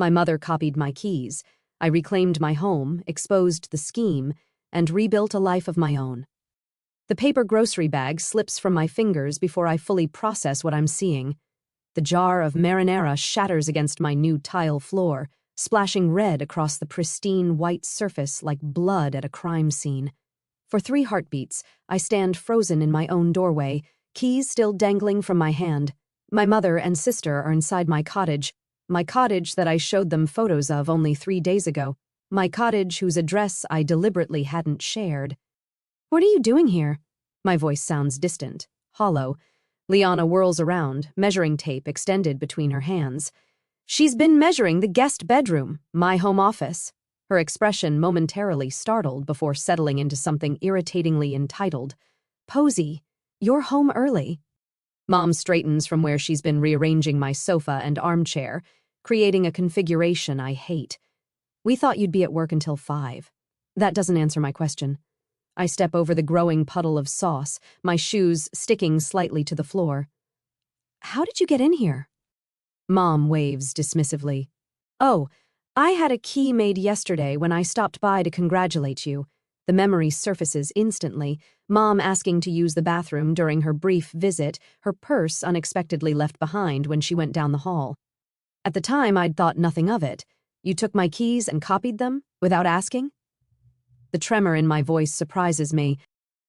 My mother copied my keys. I reclaimed my home, exposed the scheme, and rebuilt a life of my own. The paper grocery bag slips from my fingers before I fully process what I'm seeing. The jar of marinara shatters against my new tile floor, splashing red across the pristine white surface like blood at a crime scene. For 3 heartbeats, I stand frozen in my own doorway, keys still dangling from my hand. My mother and sister are inside my cottage that I showed them photos of only 3 days ago, my cottage whose address I deliberately hadn't shared. "What are you doing here?" My voice sounds distant, hollow. Liana whirls around, measuring tape extended between her hands. She's been measuring the guest bedroom, my home office. Her expression momentarily startled before settling into something irritatingly entitled. "Posey, you're home early." Mom straightens from where she's been rearranging my sofa and armchair, creating a configuration I hate. "We thought you'd be at work until 5. That doesn't answer my question. I step over the growing puddle of sauce, my shoes sticking slightly to the floor. "How did you get in here?" Mom waves dismissively. "Oh, I had a key made yesterday when I stopped by to congratulate you." The memory surfaces instantly, Mom asking to use the bathroom during her brief visit, her purse unexpectedly left behind when she went down the hall. At the time, I'd thought nothing of it. "You took my keys and copied them, without asking?" The tremor in my voice surprises me.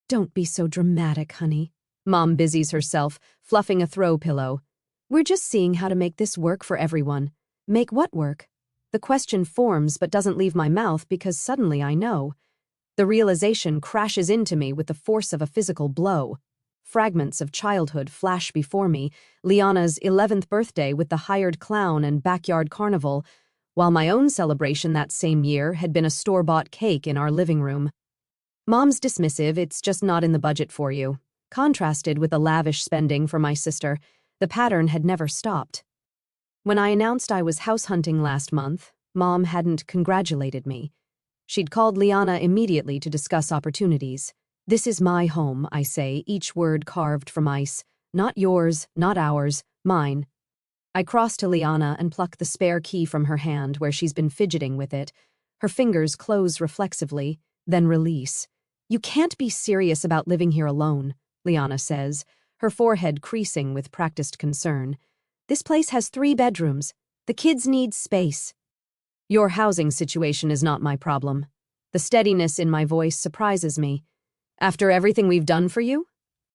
"Don't be so dramatic, honey." Mom busies herself, fluffing a throw pillow. "We're just seeing how to make this work for everyone." "Make what work?" The question forms but doesn't leave my mouth because suddenly I know. The realization crashes into me with the force of a physical blow. Fragments of childhood flash before me, Liana's 11th birthday with the hired clown and backyard carnival, while my own celebration that same year had been a store-bought cake in our living room. Mom's dismissive, "It's just not in the budget for you." Contrasted with the lavish spending for my sister, the pattern had never stopped. When I announced I was house hunting last month, Mom hadn't congratulated me. She'd called Liana immediately to discuss opportunities. "This is my home," I say, each word carved from ice. "Not yours, not ours, mine." I cross to Liana and pluck the spare key from her hand where she's been fidgeting with it. Her fingers close reflexively, then release. "You can't be serious about living here alone," Liana says, her forehead creasing with practiced concern. "This place has 3 bedrooms. The kids need space." "Your housing situation is not my problem." The steadiness in my voice surprises me. "After everything we've done for you?"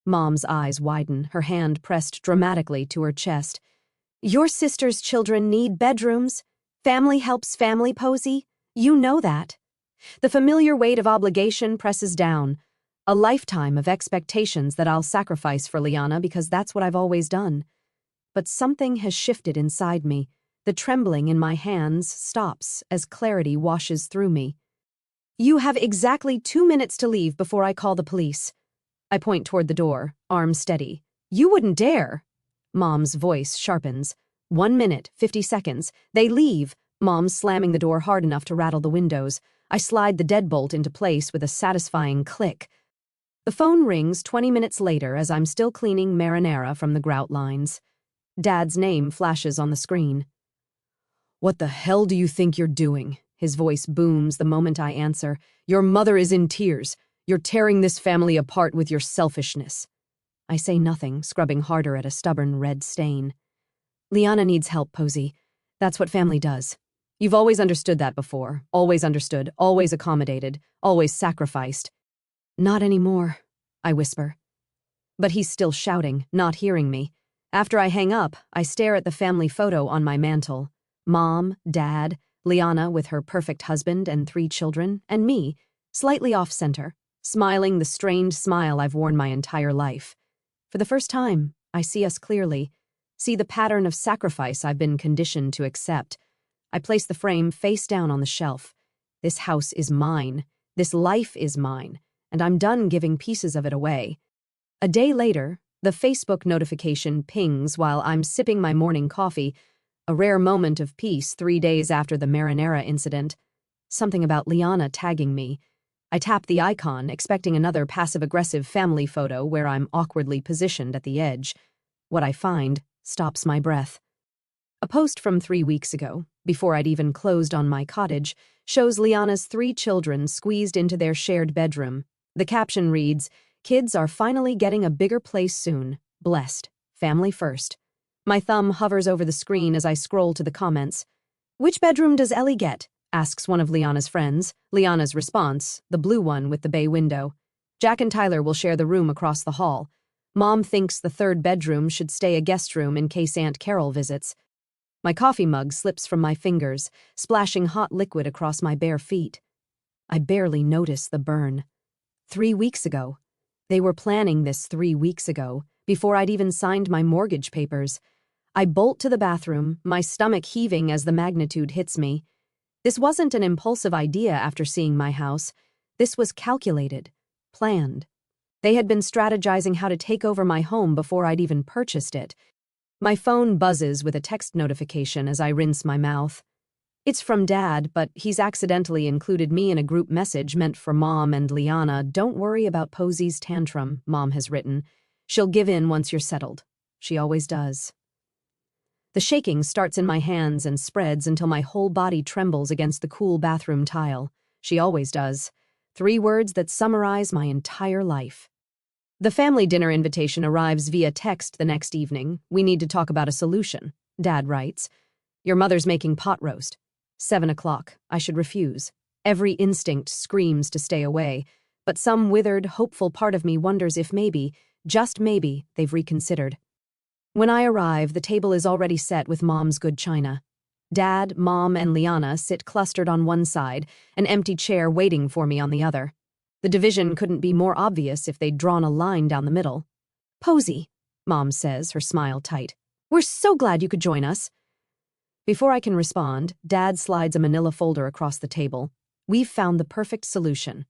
Mom's eyes widen, her hand pressed dramatically to her chest. "Your sister's children need bedrooms. Family helps family, Posey. You know that." The familiar weight of obligation presses down. A lifetime of expectations that I'll sacrifice for Liana because that's what I've always done. But something has shifted inside me. The trembling in my hands stops as clarity washes through me. "You have exactly 2 minutes to leave before I call the police." I point toward the door, arm steady. "You wouldn't dare." Mom's voice sharpens. 1 minute, 50 seconds. They leave. Mom slamming the door hard enough to rattle the windows. I slide the deadbolt into place with a satisfying click. The phone rings 20 minutes later as I'm still cleaning marinara from the grout lines. Dad's name flashes on the screen. "What the hell do you think you're doing?" His voice booms the moment I answer. "Your mother is in tears. You're tearing this family apart with your selfishness." I say nothing, scrubbing harder at a stubborn red stain. "Liana needs help, Posey. That's what family does. You've always understood that before. Always understood, always accommodated, always sacrificed." "Not anymore," I whisper. But he's still shouting, not hearing me. After I hang up, I stare at the family photo on my mantel. Mom, Dad, Liana with her perfect husband and 3 children, and me, slightly off-center, smiling the strained smile I've worn my entire life. For the first time, I see us clearly, see the pattern of sacrifice I've been conditioned to accept. I place the frame face down on the shelf. This house is mine. This life is mine, and I'm done giving pieces of it away. A day later, the Facebook notification pings while I'm sipping my morning coffee, a rare moment of peace 3 days after the marinara incident. Something about Liana tagging me. I tap the icon, expecting another passive-aggressive family photo where I'm awkwardly positioned at the edge. What I find stops my breath. A post from 3 weeks ago, before I'd even closed on my cottage, shows Liana's 3 children squeezed into their shared bedroom. The caption reads, "Kids are finally getting a bigger place soon. Blessed. Family first." My thumb hovers over the screen as I scroll to the comments. "Which bedroom does Ellie get?" asks one of Liana's friends. Liana's response, the blue one with the bay window. "Jack and Tyler will share the room across the hall. Mom thinks the 3rd bedroom should stay a guest room in case Aunt Carol visits." My coffee mug slips from my fingers, splashing hot liquid across my bare feet. I barely notice the burn. 3 weeks ago. They were planning this 3 weeks ago, before I'd even signed my mortgage papers. I bolt to the bathroom, my stomach heaving as the magnitude hits me. This wasn't an impulsive idea after seeing my house. This was calculated, planned. They had been strategizing how to take over my home before I'd even purchased it. My phone buzzes with a text notification as I rinse my mouth. It's from Dad, but he's accidentally included me in a group message meant for Mom and Liana. "Don't worry about Posey's tantrum," Mom has written. "She'll give in once you're settled. She always does." The shaking starts in my hands and spreads until my whole body trembles against the cool bathroom tile. She always does. 3 words that summarize my entire life. The family dinner invitation arrives via text the next evening. "We need to talk about a solution," Dad writes. "Your mother's making pot roast. 7 o'clock. I should refuse. Every instinct screams to stay away, but some withered, hopeful part of me wonders if maybe, just maybe, they've reconsidered." When I arrive, the table is already set with Mom's good china. Dad, Mom, and Liana sit clustered on one side, an empty chair waiting for me on the other. The division couldn't be more obvious if they'd drawn a line down the middle. "Posey," Mom says, her smile tight. "We're so glad you could join us." Before I can respond, Dad slides a manila folder across the table. "We've found the perfect solution."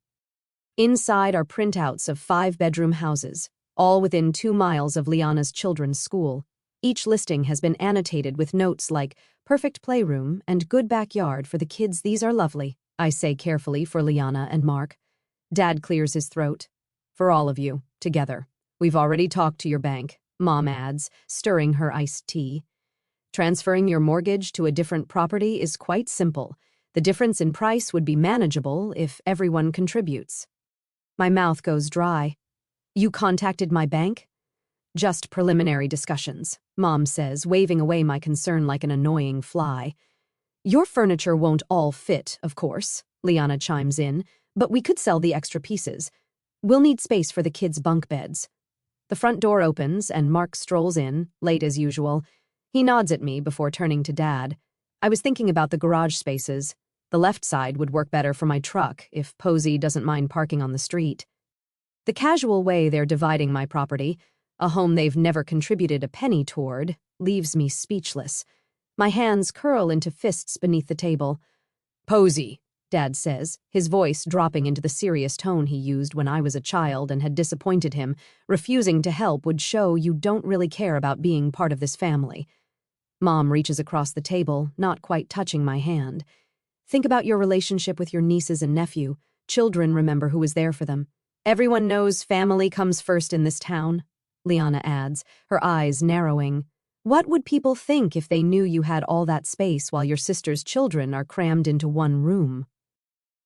Inside are printouts of 5-bedroom houses, all within 2 miles of Liana's children's school. Each listing has been annotated with notes like, "Perfect playroom and good backyard for the kids. These are lovely," I say carefully for Liana and Mark. Dad clears his throat. "For all of you, together. We've already talked to your bank," Mom adds, stirring her iced tea. "Transferring your mortgage to a different property is quite simple. The difference in price would be manageable if everyone contributes." My mouth goes dry. "You contacted my bank?" "Just preliminary discussions," Mom says, waving away my concern like an annoying fly. "Your furniture won't all fit, of course," Liana chimes in, "but we could sell the extra pieces. We'll need space for the kids' bunk beds." The front door opens and Mark strolls in, late as usual. He nods at me before turning to Dad. "I was thinking about the garage spaces. The left side would work better for my truck if Posey doesn't mind parking on the street." The casual way they're dividing my property, a home they've never contributed a penny toward, leaves me speechless. My hands curl into fists beneath the table. "Posey," Dad says, his voice dropping into the serious tone he used when I was a child and had disappointed him. "Refusing to help would show you don't really care about being part of this family." Mom reaches across the table, not quite touching my hand. "Think about your relationship with your nieces and nephew. Children remember who was there for them. Everyone knows family comes first in this town," Liana adds, her eyes narrowing. "What would people think if they knew you had all that space while your sister's children are crammed into one room?"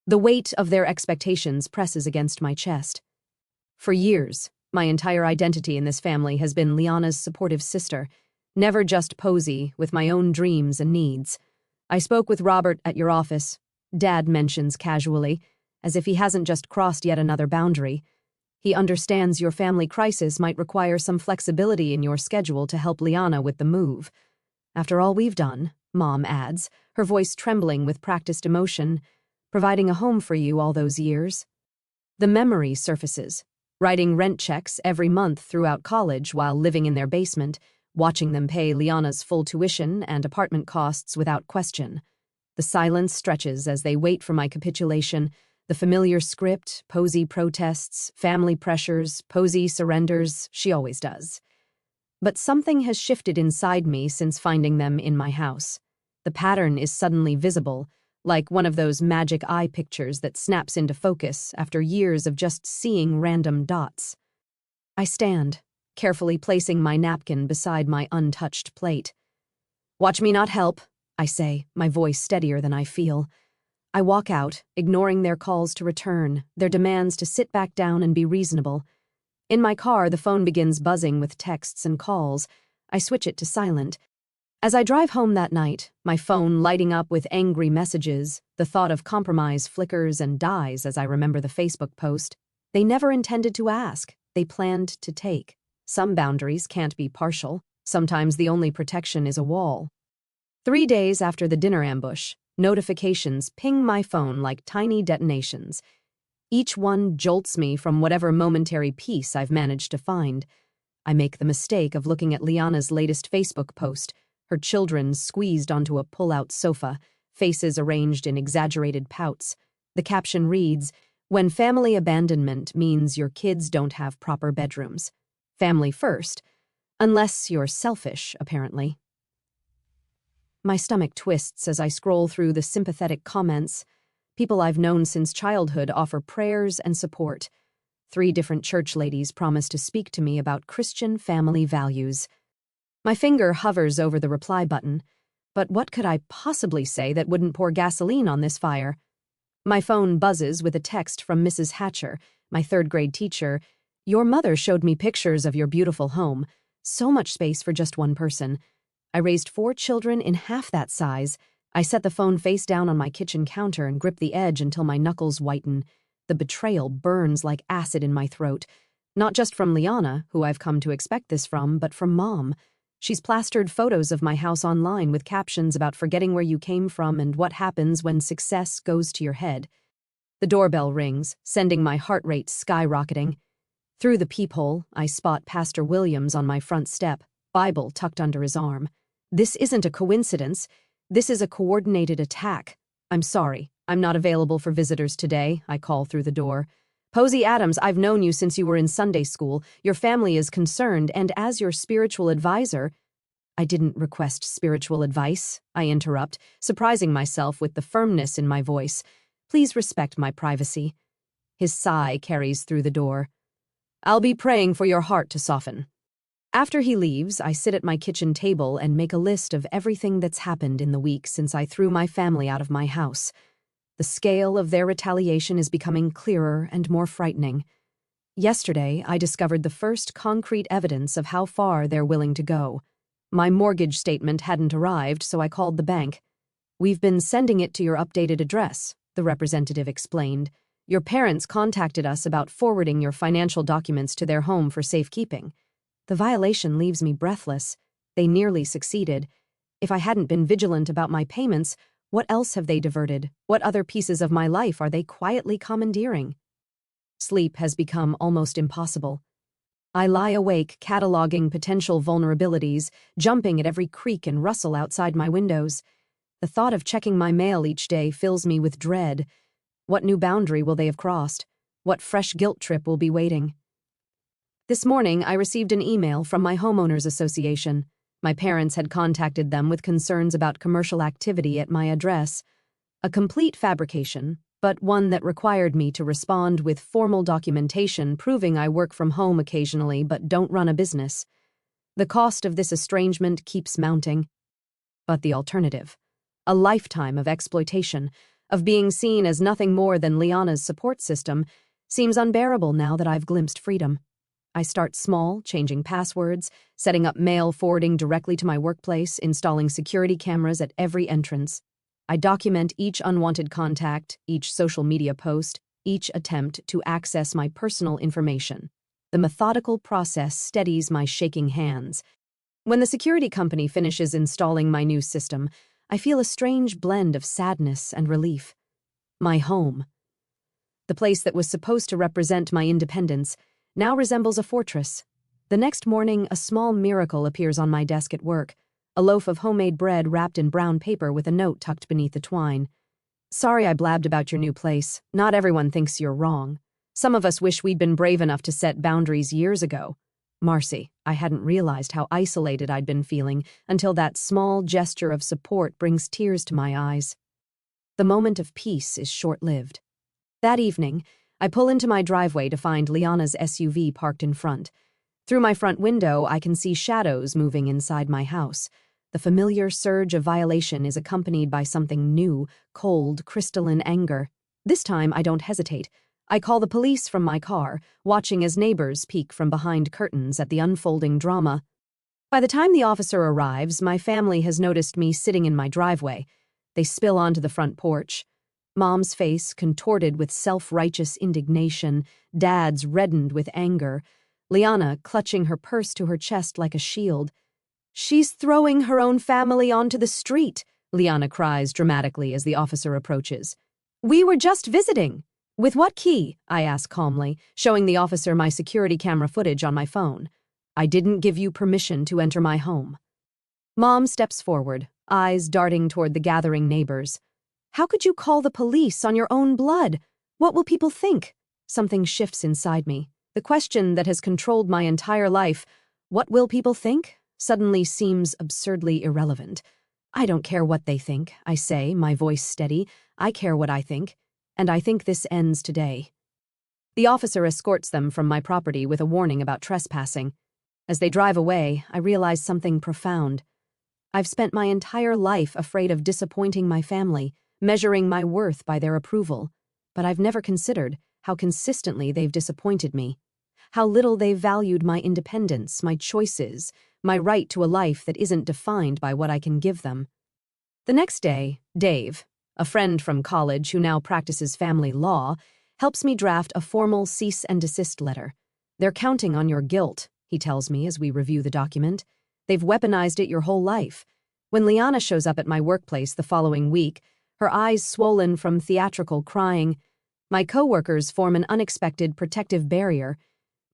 The weight of their expectations presses against my chest. For years, my entire identity in this family has been Liana's supportive sister, never just Posey, with my own dreams and needs. "I spoke with Robert at your office," Dad mentions casually, as if he hasn't just crossed yet another boundary. "He understands your family crisis might require some flexibility in your schedule to help Liana with the move. After all we've done," Mom adds, her voice trembling with practiced emotion, "providing a home for you all those years." The memory surfaces, writing rent checks every month throughout college while living in their basement, watching them pay Liana's full tuition and apartment costs without question. The silence stretches as they wait for my capitulation. The familiar script, Posey protests, family pressures, Posey surrenders, she always does. But something has shifted inside me since finding them in my house. The pattern is suddenly visible, like one of those magic eye pictures that snaps into focus after years of just seeing random dots. I stand, carefully placing my napkin beside my untouched plate. "Watch me not help," I say, my voice steadier than I feel. I walk out, ignoring their calls to return, their demands to sit back down and be reasonable. In my car, the phone begins buzzing with texts and calls. I switch it to silent. As I drive home that night, my phone lighting up with angry messages, the thought of compromise flickers and dies as I remember the Facebook post. They never intended to ask, they planned to take. Some boundaries can't be partial. Sometimes the only protection is a wall. 3 days after the dinner ambush, notifications ping my phone like tiny detonations. Each one jolts me from whatever momentary peace I've managed to find. I make the mistake of looking at Liana's latest Facebook post, her children squeezed onto a pull-out sofa, faces arranged in exaggerated pouts. The caption reads, "When family abandonment means your kids don't have proper bedrooms. Family first. Unless you're selfish, apparently." My stomach twists as I scroll through the sympathetic comments. People I've known since childhood offer prayers and support. 3 different church ladies promise to speak to me about Christian family values. My finger hovers over the reply button, but what could I possibly say that wouldn't pour gasoline on this fire? My phone buzzes with a text from Mrs. Hatcher, my 3rd-grade teacher. "Your mother showed me pictures of your beautiful home. So much space for just one person. I raised 4 children in half that size." I set the phone face down on my kitchen counter and grip the edge until my knuckles whiten. The betrayal burns like acid in my throat. Not just from Liana, who I've come to expect this from, but from Mom. She's plastered photos of my house online with captions about forgetting where you came from and what happens when success goes to your head. The doorbell rings, sending my heart rate skyrocketing. Through the peephole, I spot Pastor Williams on my front step, Bible tucked under his arm. "This isn't a coincidence. This is a coordinated attack. I'm sorry, I'm not available for visitors today," I call through the door. "Posey Adams, I've known you since you were in Sunday school. Your family is concerned, and as your spiritual advisor—" "I didn't request spiritual advice," I interrupt, surprising myself with the firmness in my voice. "Please respect my privacy." His sigh carries through the door. "I'll be praying for your heart to soften." After he leaves, I sit at my kitchen table and make a list of everything that's happened in the week since I threw my family out of my house. The scale of their retaliation is becoming clearer and more frightening. Yesterday, I discovered the first concrete evidence of how far they're willing to go. My mortgage statement hadn't arrived, so I called the bank. "We've been sending it to your updated address," the representative explained. "Your parents contacted us about forwarding your financial documents to their home for safekeeping." The violation leaves me breathless. They nearly succeeded. If I hadn't been vigilant about my payments, what else have they diverted? What other pieces of my life are they quietly commandeering? Sleep has become almost impossible. I lie awake, cataloging potential vulnerabilities, jumping at every creak and rustle outside my windows. The thought of checking my mail each day fills me with dread. What new boundary will they have crossed? What fresh guilt trip will be waiting? This morning, I received an email from my homeowners association. My parents had contacted them with concerns about commercial activity at my address. A complete fabrication, but one that required me to respond with formal documentation proving I work from home occasionally but don't run a business. The cost of this estrangement keeps mounting. But the alternative, a lifetime of exploitation, of being seen as nothing more than Liana's support system, seems unbearable now that I've glimpsed freedom. I start small, changing passwords, setting up mail forwarding directly to my workplace, installing security cameras at every entrance. I document each unwanted contact, each social media post, each attempt to access my personal information. The methodical process steadies my shaking hands. When the security company finishes installing my new system, I feel a strange blend of sadness and relief. My home, the place that was supposed to represent my independence, now resembles a fortress. The next morning, a small miracle appears on my desk at work, a loaf of homemade bread wrapped in brown paper with a note tucked beneath the twine. "Sorry I blabbed about your new place. Not everyone thinks you're wrong. Some of us wish we'd been brave enough to set boundaries years ago. Marcy." I hadn't realized how isolated I'd been feeling until that small gesture of support brings tears to my eyes. The moment of peace is short-lived. That evening, I pull into my driveway to find Liana's SUV parked in front. Through my front window, I can see shadows moving inside my house. The familiar surge of violation is accompanied by something new, cold, crystalline anger. This time, I don't hesitate. I call the police from my car, watching as neighbors peek from behind curtains at the unfolding drama. By the time the officer arrives, my family has noticed me sitting in my driveway. They spill onto the front porch. Mom's face contorted with self-righteous indignation, Dad's reddened with anger, Liana clutching her purse to her chest like a shield. "She's throwing her own family onto the street," Liana cries dramatically as the officer approaches. "We were just visiting." "With what key?" I ask calmly, showing the officer my security camera footage on my phone. "I didn't give you permission to enter my home." Mom steps forward, eyes darting toward the gathering neighbors. "How could you call the police on your own blood? What will people think?" Something shifts inside me. The question that has controlled my entire life, "What will people think?" suddenly seems absurdly irrelevant. "I don't care what they think," I say, my voice steady. "I care what I think. And I think this ends today." The officer escorts them from my property with a warning about trespassing. As they drive away, I realize something profound. I've spent my entire life afraid of disappointing my family, measuring my worth by their approval. But I've never considered how consistently they've disappointed me, how little they've valued my independence, my choices, my right to a life that isn't defined by what I can give them. The next day, Dave, a friend from college who now practices family law, helps me draft a formal cease and desist letter. "They're counting on your guilt," he tells me as we review the document. "They've weaponized it your whole life." When Liana shows up at my workplace the following week, her eyes swollen from theatrical crying, my coworkers form an unexpected protective barrier.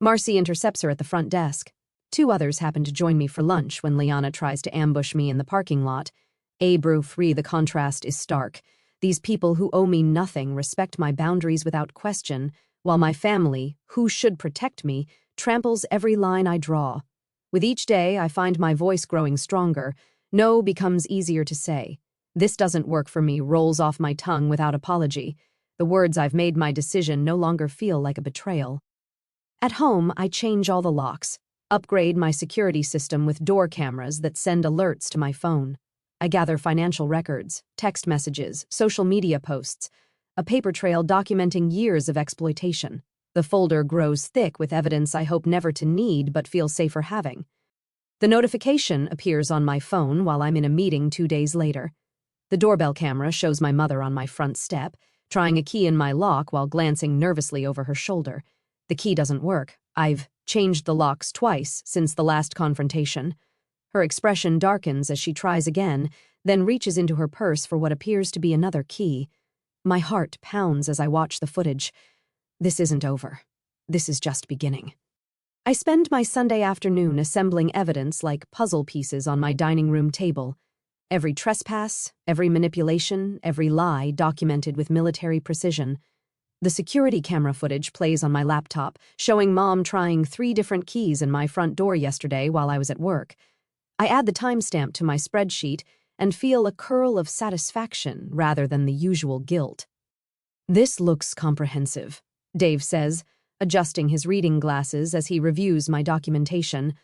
Marcy intercepts her at the front desk. 2 others happen to join me for lunch when Liana tries to ambush me in the parking lot. Brew-free, the contrast is stark. These people who owe me nothing respect my boundaries without question, while my family, who should protect me, tramples every line I draw. With each day, I find my voice growing stronger. No becomes easier to say. "This doesn't work for me" rolls off my tongue without apology. The words "I've made my decision" no longer feel like a betrayal. At home, I change all the locks, upgrade my security system with door cameras that send alerts to my phone. I gather financial records, text messages, social media posts, a paper trail documenting years of exploitation. The folder grows thick with evidence I hope never to need but feel safer having. The notification appears on my phone while I'm in a meeting 2 days later. The doorbell camera shows my mother on my front step, trying a key in my lock while glancing nervously over her shoulder. The key doesn't work. I've changed the locks twice since the last confrontation. Her expression darkens as she tries again, then reaches into her purse for what appears to be another key. My heart pounds as I watch the footage. This isn't over. This is just beginning. I spend my Sunday afternoon assembling evidence like puzzle pieces on my dining room table. Every trespass, every manipulation, every lie documented with military precision. The security camera footage plays on my laptop, showing Mom trying 3 different keys in my front door yesterday while I was at work. I add the timestamp to my spreadsheet and feel a curl of satisfaction rather than the usual guilt. "This looks comprehensive," Dave says, adjusting his reading glasses as he reviews my documentation.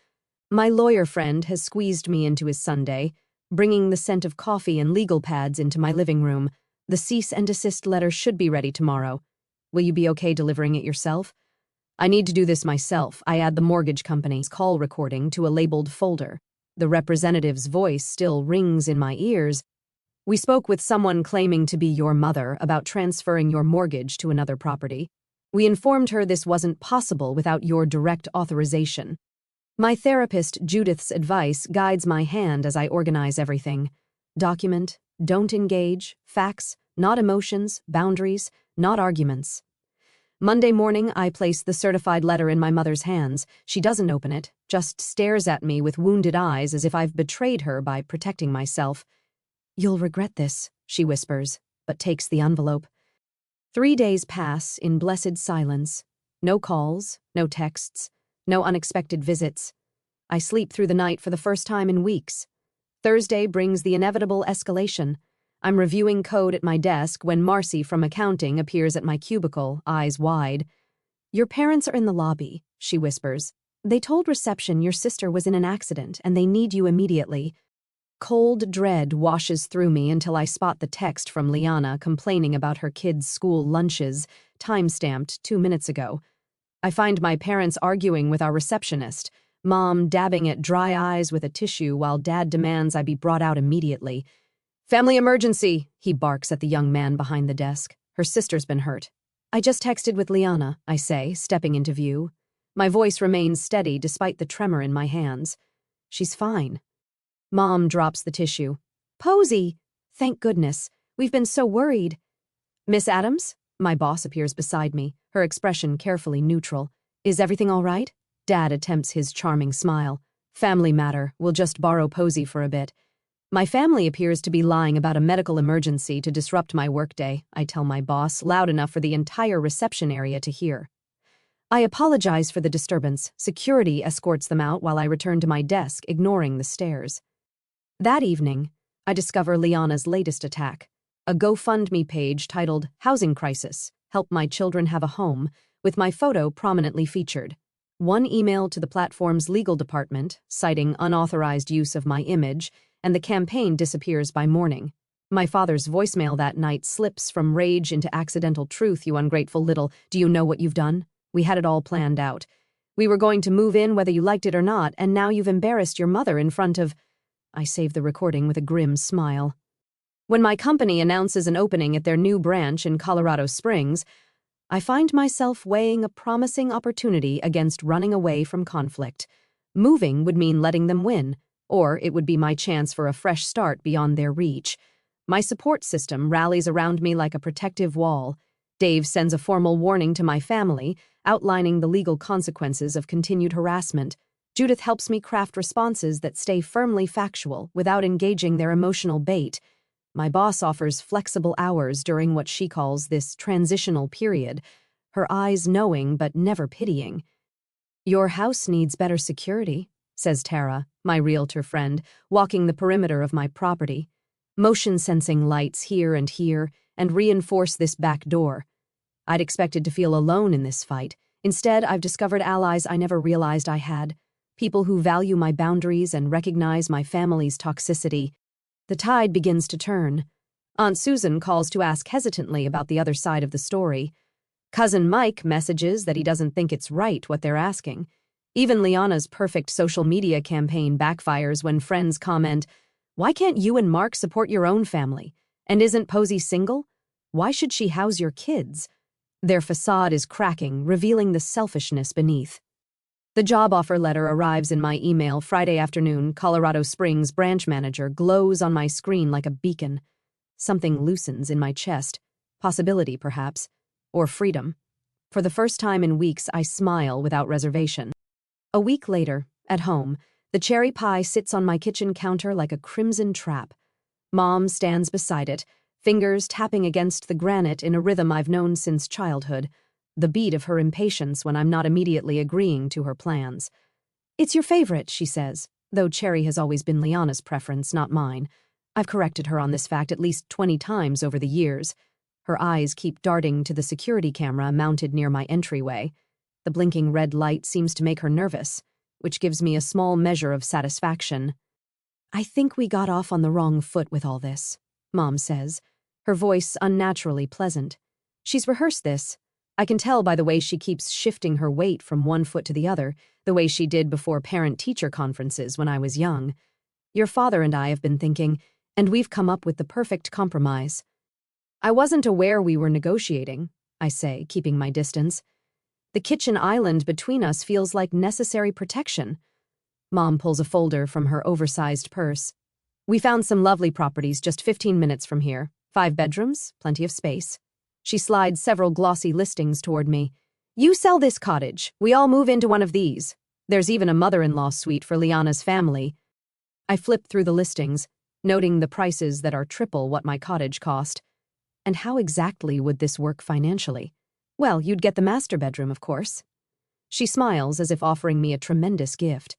My lawyer friend has squeezed me into his Sunday, bringing the scent of coffee and legal pads into my living room. "The cease and desist letter should be ready tomorrow. Will you be okay delivering it yourself?" "I need to do this myself." I add the mortgage company's call recording to a labeled folder. The representative's voice still rings in my ears. "We spoke with someone claiming to be your mother about transferring your mortgage to another property. We informed her this wasn't possible without your direct authorization." My therapist, Judith's advice guides my hand as I organize everything. Document, don't engage, facts, not emotions, boundaries, not arguments. Monday morning, I place the certified letter in my mother's hands. She doesn't open it, just stares at me with wounded eyes as if I've betrayed her by protecting myself. "You'll regret this," she whispers, but takes the envelope. 3 days pass in blessed silence. No calls, no texts, no unexpected visits. I sleep through the night for the first time in weeks. Thursday brings the inevitable escalation. I'm reviewing code at my desk when Marcy from accounting appears at my cubicle, eyes wide. "Your parents are in the lobby," she whispers. "They told reception your sister was in an accident and they need you immediately." Cold dread washes through me until I spot the text from Liana complaining about her kids' school lunches, time-stamped 2 minutes ago. I find my parents arguing with our receptionist, Mom dabbing at dry eyes with a tissue while Dad demands I be brought out immediately. "Family emergency," he barks at the young man behind the desk. "Her sister's been hurt." "I just texted with Liana," I say, stepping into view. My voice remains steady despite the tremor in my hands. "She's fine." Mom drops the tissue. "Posey! Thank goodness. We've been so worried." "Miss Adams?" My boss appears beside me, her expression carefully neutral. "Is everything all right?" Dad attempts his charming smile. "Family matter. We'll just borrow Posey for a bit." "My family appears to be lying about a medical emergency to disrupt my workday," I tell my boss, loud enough for the entire reception area to hear. I apologize for the disturbance. Security escorts them out while I return to my desk, ignoring the stares. That evening, I discover Liana's latest attack, a GoFundMe page titled "Housing Crisis, Help My Children Have a Home," with my photo prominently featured. One email to the platform's legal department, citing unauthorized use of my image, and the campaign disappears by morning. My father's voicemail that night slips from rage into accidental truth. "You ungrateful little, do you know what you've done? We had it all planned out. We were going to move in whether you liked it or not, and now you've embarrassed your mother in front of—" I save the recording with a grim smile. When my company announces an opening at their new branch in Colorado Springs, I find myself weighing a promising opportunity against running away from conflict. Moving would mean letting them win, or it would be my chance for a fresh start beyond their reach. My support system rallies around me like a protective wall. Dave sends a formal warning to my family, outlining the legal consequences of continued harassment. Judith helps me craft responses that stay firmly factual without engaging their emotional bait. My boss offers flexible hours during what she calls this transitional period, her eyes knowing but never pitying. "Your house needs better security," says Tara, my realtor friend, walking the perimeter of my property. Motion-sensing lights here and reinforce this back door. I'd expected to feel alone in this fight. Instead, I've discovered allies I never realized I had. People who value my boundaries and recognize my family's toxicity. The tide begins to turn. Aunt Susan calls to ask hesitantly about the other side of the story. Cousin Mike messages that he doesn't think it's right what they're asking. Even Liana's perfect social media campaign backfires when friends comment, "Why can't you and Mark support your own family? And isn't Posey single? Why should she house your kids?" Their facade is cracking, revealing the selfishness beneath. The job offer letter arrives in my email Friday afternoon. Colorado Springs branch manager glows on my screen like a beacon. Something loosens in my chest. Possibility, perhaps. Or freedom. For the first time in weeks, I smile without reservation. A week later, at home, the cherry pie sits on my kitchen counter like a crimson trap. Mom stands beside it, fingers tapping against the granite in a rhythm I've known since childhood. The beat of her impatience when I'm not immediately agreeing to her plans. "It's your favorite," she says, though cherry has always been Liana's preference, not mine. I've corrected her on this fact at least 20 times over the years. Her eyes keep darting to the security camera mounted near my entryway. The blinking red light seems to make her nervous, which gives me a small measure of satisfaction. "I think we got off on the wrong foot with all this," Mom says, her voice unnaturally pleasant. She's rehearsed this. I can tell by the way she keeps shifting her weight from one foot to the other, the way she did before parent-teacher conferences when I was young. "Your father and I have been thinking, and we've come up with the perfect compromise." "I wasn't aware we were negotiating," I say, keeping my distance. "The kitchen island between us feels like necessary protection." Mom pulls a folder from her oversized purse. "We found some lovely properties just 15 minutes from here. 5 bedrooms, plenty of space." She slides several glossy listings toward me. "You sell this cottage, we all move into one of these. There's even a mother-in-law suite for Liana's family." I flip through the listings, noting the prices that are triple what my cottage cost. And how exactly would this work financially? "Well, you'd get the master bedroom, of course." She smiles as if offering me a tremendous gift.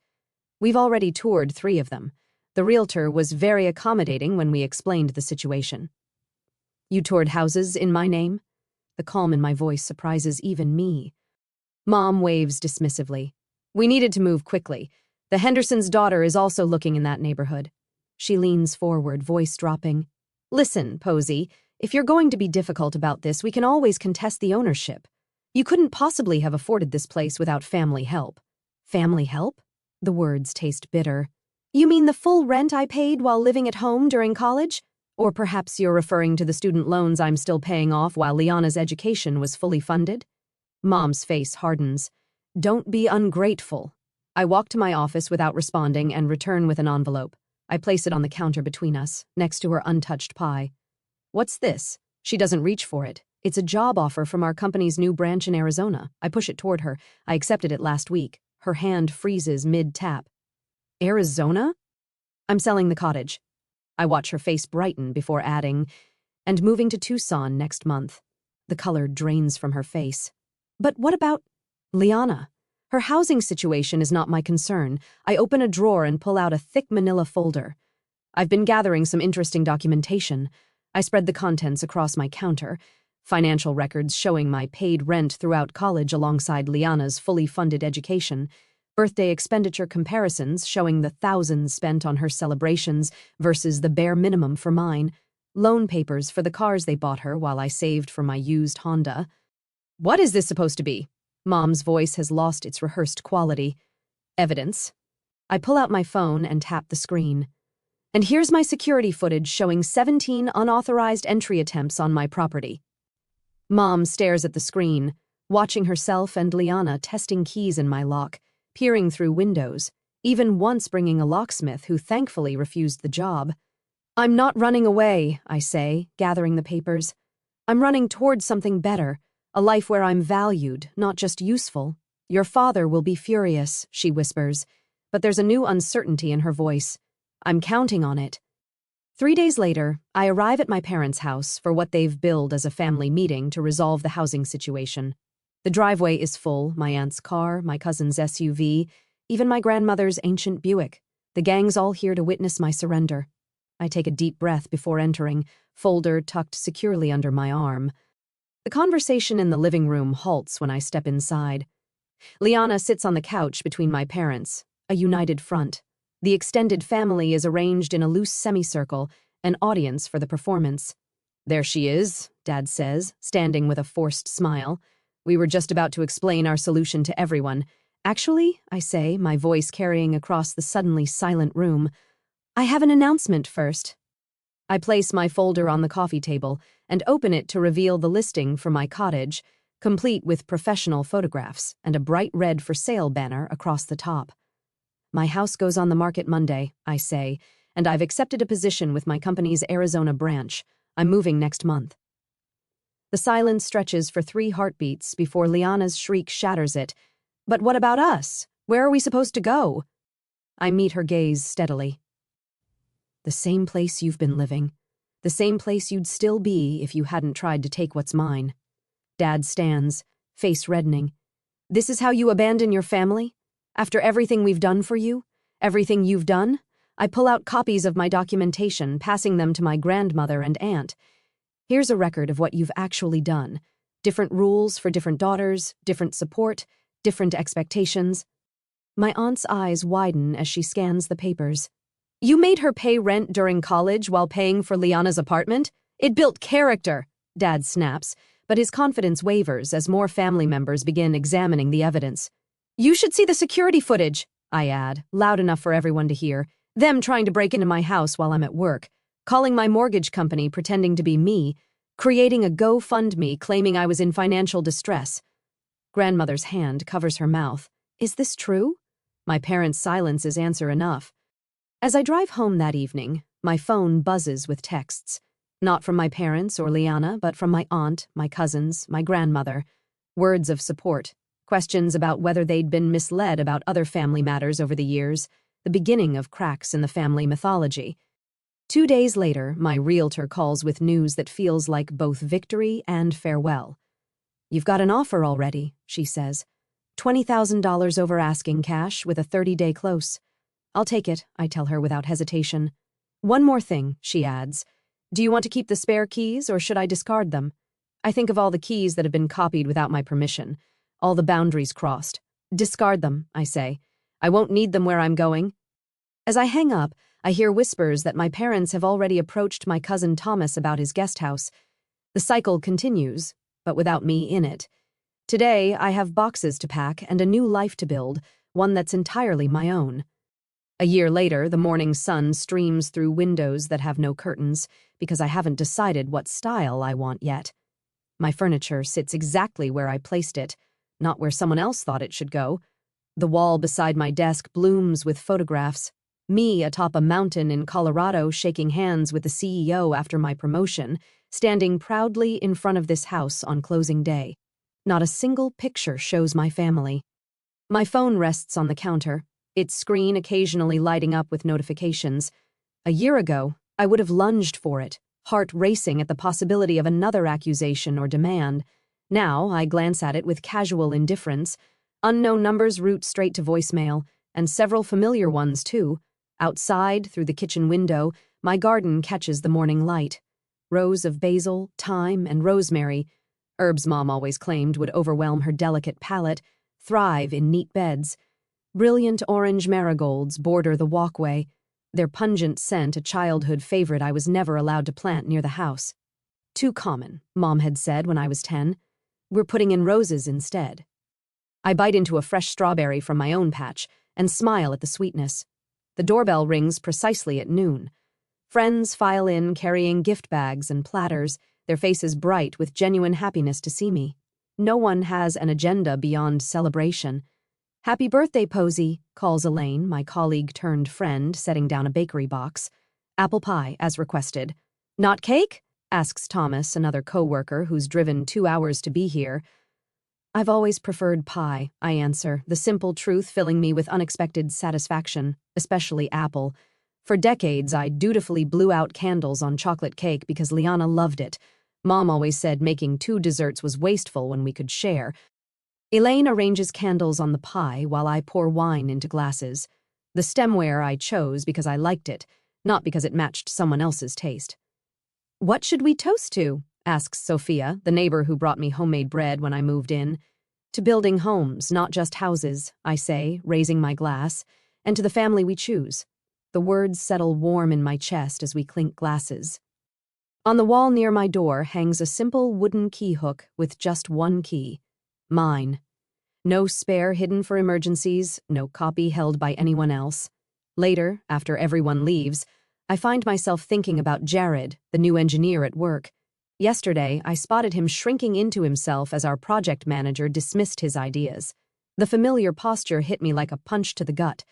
"We've already toured 3 of them. The realtor was very accommodating when we explained the situation." "You toured houses in my name?" The calm in my voice surprises even me. Mom waves dismissively. "We needed to move quickly. The Hendersons' daughter is also looking in that neighborhood." She leans forward, voice dropping. Listen, Posey, if you're going to be difficult about this, we can always contest the ownership. You couldn't possibly have afforded this place without family help. Family help? The words taste bitter. You mean the full rent I paid while living at home during college? Or perhaps you're referring to the student loans I'm still paying off while Liana's education was fully funded? Mom's face hardens. Don't be ungrateful. I walk to my office without responding and return with an envelope. I place it on the counter between us, next to her untouched pie. What's this? She doesn't reach for it. It's a job offer from our company's new branch in Arizona. I push it toward her. I accepted it last week. Her hand freezes mid-tap. Arizona? I'm selling the cottage. I watch her face brighten before adding, and moving to Tucson next month. The color drains from her face. But what about Liana? Her housing situation is not my concern. I open a drawer and pull out a thick manila folder. I've been gathering some interesting documentation. I spread the contents across my counter, financial records showing my paid rent throughout college alongside Liana's fully funded education, birthday expenditure comparisons showing the thousands spent on her celebrations versus the bare minimum for mine, loan papers for the cars they bought her while I saved for my used Honda. What is this supposed to be? Mom's voice has lost its rehearsed quality. Evidence. I pull out my phone and tap the screen. And here's my security footage showing 17 unauthorized entry attempts on my property. Mom stares at the screen, watching herself and Liana testing keys in my lock, peering through windows, even once bringing a locksmith who thankfully refused the job. I'm not running away, I say, gathering the papers. I'm running towards something better, a life where I'm valued, not just useful. Your father will be furious, she whispers, but there's a new uncertainty in her voice. I'm counting on it. 3 days later, I arrive at my parents' house for what they've billed as a family meeting to resolve the housing situation. The driveway is full, my aunt's car, my cousin's SUV, even my grandmother's ancient Buick. The gang's all here to witness my surrender. I take a deep breath before entering, folder tucked securely under my arm. The conversation in the living room halts when I step inside. Liana sits on the couch between my parents, a united front. The extended family is arranged in a loose semicircle, an audience for the performance. There she is, Dad says, standing with a forced smile. We were just about to explain our solution to everyone. Actually, I say, my voice carrying across the suddenly silent room, I have an announcement first. I place my folder on the coffee table and open it to reveal the listing for my cottage, complete with professional photographs and a bright red for sale banner across the top. My house goes on the market Monday, I say, and I've accepted a position with my company's Arizona branch. I'm moving next month. The silence stretches for 3 heartbeats before Liana's shriek shatters it. But what about us? Where are we supposed to go? I meet her gaze steadily. The same place you've been living. The same place you'd still be if you hadn't tried to take what's mine. Dad stands, face reddening. This is how you abandon your family? After everything we've done for you? Everything you've done? I pull out copies of my documentation, passing them to my grandmother and aunt. Here's a record of what you've actually done. Different rules for different daughters, different support, different expectations. My aunt's eyes widen as she scans the papers. You made her pay rent during college while paying for Liana's apartment? It built character, Dad snaps, but his confidence wavers as more family members begin examining the evidence. You should see the security footage, I add, loud enough for everyone to hear. Them trying to break into my house while I'm at work, calling my mortgage company pretending to be me, creating a GoFundMe claiming I was in financial distress. Grandmother's hand covers her mouth. Is this true? My parents' silence is answer enough. As I drive home that evening, my phone buzzes with texts. Not from my parents or Liana, but from my aunt, my cousins, my grandmother. Words of support. Questions about whether they'd been misled about other family matters over the years. The beginning of cracks in the family mythology. 2 days later, my realtor calls with news that feels like both victory and farewell. You've got an offer already, she says. $20,000 over asking cash with a 30-day close. I'll take it, I tell her without hesitation. One more thing, she adds. Do you want to keep the spare keys or should I discard them? I think of all the keys that have been copied without my permission. All the boundaries crossed. Discard them, I say. I won't need them where I'm going. As I hang up, I hear whispers that my parents have already approached my cousin Thomas about his guest house. The cycle continues, but without me in it. Today, I have boxes to pack and a new life to build, one that's entirely my own. A year later, the morning sun streams through windows that have no curtains because I haven't decided what style I want yet. My furniture sits exactly where I placed it, not where someone else thought it should go. The wall beside my desk blooms with photographs. Me atop a mountain in Colorado shaking hands with the CEO after my promotion, standing proudly in front of this house on closing day. Not a single picture shows my family. My phone rests on the counter, its screen occasionally lighting up with notifications. A year ago, I would have lunged for it, heart racing at the possibility of another accusation or demand. Now, I glance at it with casual indifference. Unknown numbers route straight to voicemail, and several familiar ones, too. Outside, through the kitchen window, my garden catches the morning light. Rows of basil, thyme, and rosemary, herbs Mom always claimed would overwhelm her delicate palate, thrive in neat beds. Brilliant orange marigolds border the walkway, their pungent scent a childhood favorite I was never allowed to plant near the house. Too common, Mom had said when I was 10. We're putting in roses instead. I bite into a fresh strawberry from my own patch and smile at the sweetness. The doorbell rings precisely at noon. Friends file in carrying gift bags and platters, their faces bright with genuine happiness to see me. No one has an agenda beyond celebration. "Happy birthday, Posy," calls Elaine, my colleague-turned-friend, setting down a bakery box. "Apple pie, as requested." "Not cake?" asks Thomas, another co-worker who's driven 2 hours to be here. "I've always preferred pie," I answer, the simple truth filling me with unexpected satisfaction, especially apple. For decades, I dutifully blew out candles on chocolate cake because Liana loved it. Mom always said making 2 desserts was wasteful when we could share. Elaine arranges candles on the pie while I pour wine into glasses. The stemware I chose because I liked it, not because it matched someone else's taste. "What should we toast to?" asks Sophia, the neighbor who brought me homemade bread when I moved in. "To building homes, not just houses," I say, raising my glass, "and to the family we choose." The words settle warm in my chest as we clink glasses. On the wall near my door hangs a simple wooden key hook with just one key. Mine. No spare hidden for emergencies, no copy held by anyone else. Later, after everyone leaves, I find myself thinking about Jared, the new engineer at work. Yesterday, I spotted him shrinking into himself as our project manager dismissed his ideas. The familiar posture hit me like a punch to the gut,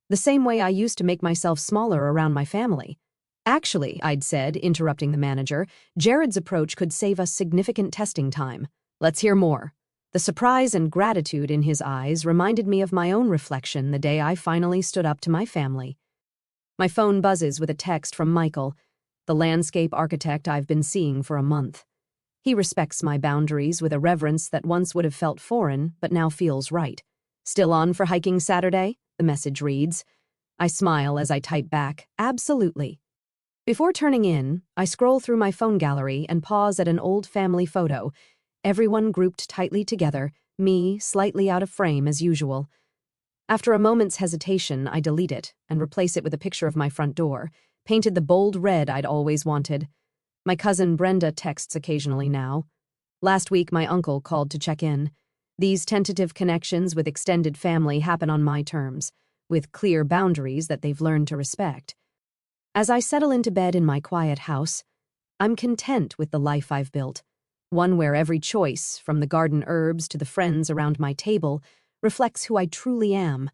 the same way I used to make myself smaller around my family. "Actually," I'd said, interrupting the manager, "Jared's approach could save us significant testing time. Let's hear more." The surprise and gratitude in his eyes reminded me of my own reflection the day I finally stood up to my family. My phone buzzes with a text from Michael, the landscape architect I've been seeing for a month. He respects my boundaries with a reverence that once would have felt foreign, but now feels right. "Still on for hiking Saturday?" the message reads. I smile as I type back, "Absolutely." Before turning in, I scroll through my phone gallery and pause at an old family photo, everyone grouped tightly together, me slightly out of frame as usual. After a moment's hesitation, I delete it and replace it with a picture of my front door, painted the bold red I'd always wanted. My cousin Brenda texts occasionally now. Last week, my uncle called to check in. These tentative connections with extended family happen on my terms, with clear boundaries that they've learned to respect. As I settle into bed in my quiet house, I'm content with the life I've built. One where every choice, from the garden herbs to the friends around my table, reflects who I truly am.